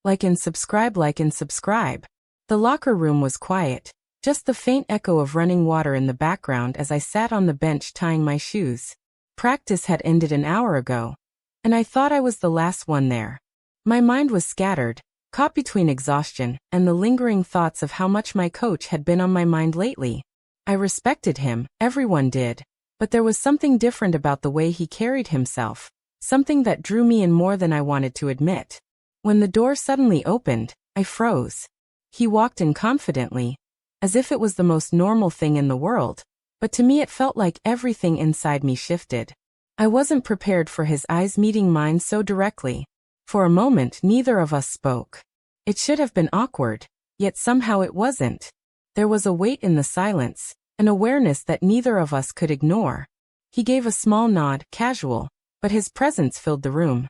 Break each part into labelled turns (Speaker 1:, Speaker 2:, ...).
Speaker 1: Like and subscribe. The locker room was quiet, just the faint echo of running water in the background as I sat on the bench tying my shoes. Practice had ended an hour ago, and I thought I was the last one there. My mind was scattered, caught between exhaustion and the lingering thoughts of how much my coach had been on my mind lately. I respected him, everyone did, but there was something different about the way he carried himself, something that drew me in more than I wanted to admit. When the door suddenly opened, I froze. He walked in confidently, as if it was the most normal thing in the world, but to me it felt like everything inside me shifted. I wasn't prepared for his eyes meeting mine so directly. For a moment neither of us spoke. It should have been awkward, yet somehow it wasn't. There was a weight in the silence, an awareness that neither of us could ignore. He gave a small nod, casual, but his presence filled the room.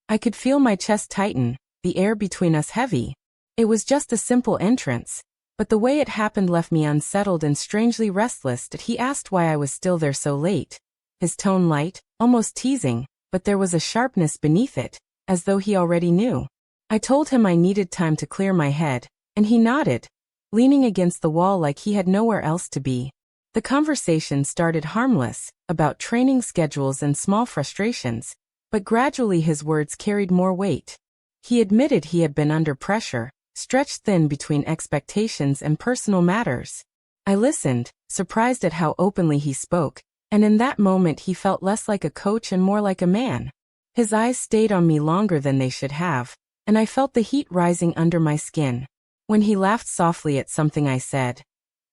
Speaker 1: I could feel my chest tighten, the air between us heavy. It was just a simple entrance, but the way it happened left me unsettled and strangely restless. He asked why I was still there so late. His tone light, almost teasing, but there was a sharpness beneath it, as though he already knew. I told him I needed time to clear my head, and he nodded, leaning against the wall like he had nowhere else to be. The conversation started harmless, about training schedules and small frustrations, but gradually his words carried more weight. He admitted he had been under pressure, stretched thin between expectations and personal matters. I listened, surprised at how openly he spoke, and in that moment he felt less like a coach and more like a man. His eyes stayed on me longer than they should have, and I felt the heat rising under my skin. When he laughed softly at something I said,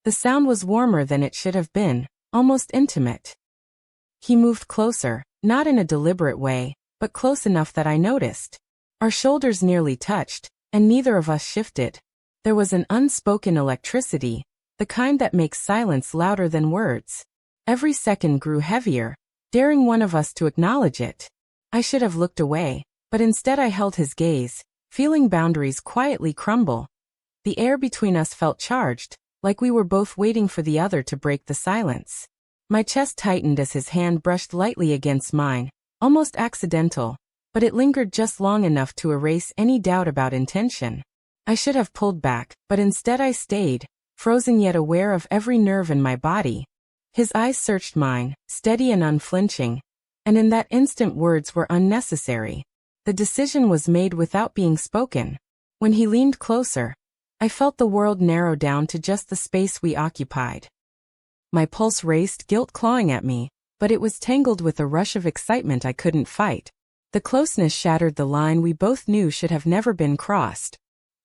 Speaker 1: the sound was warmer than it should have been, almost intimate. He moved closer, not in a deliberate way, but close enough that I noticed. Our shoulders nearly touched, and neither of us shifted. There was an unspoken electricity, the kind that makes silence louder than words. Every second grew heavier, daring one of us to acknowledge it. I should have looked away, but instead I held his gaze, feeling boundaries quietly crumble. The air between us felt charged, like we were both waiting for the other to break the silence. My chest tightened as his hand brushed lightly against mine, almost accidental, but it lingered just long enough to erase any doubt about intention. I should have pulled back, but instead I stayed, frozen yet aware of every nerve in my body. His eyes searched mine, steady and unflinching, and in that instant words were unnecessary. The decision was made without being spoken. When he leaned closer, I felt the world narrow down to just the space we occupied. My pulse raced, guilt clawing at me, but it was tangled with a rush of excitement I couldn't fight. The closeness shattered the line we both knew should have never been crossed.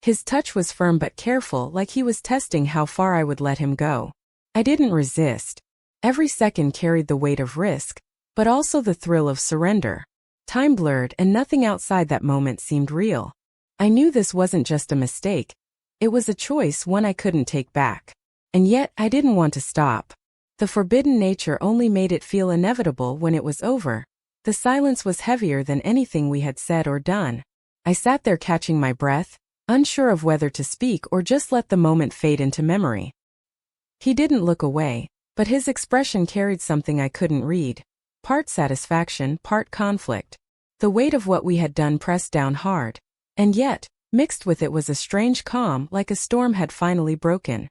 Speaker 1: His touch was firm but careful, like he was testing how far I would let him go. I didn't resist. Every second carried the weight of risk, but also the thrill of surrender. Time blurred and nothing outside that moment seemed real. I knew this wasn't just a mistake. It was a choice, one I couldn't take back. And yet, I didn't want to stop. The forbidden nature only made it feel inevitable when it was over. The silence was heavier than anything we had said or done. I sat there catching my breath, unsure of whether to speak or just let the moment fade into memory. He didn't look away, but his expression carried something I couldn't read. Part satisfaction, part conflict. The weight of what we had done pressed down hard. And yet, mixed with it was a strange calm, like a storm had finally broken.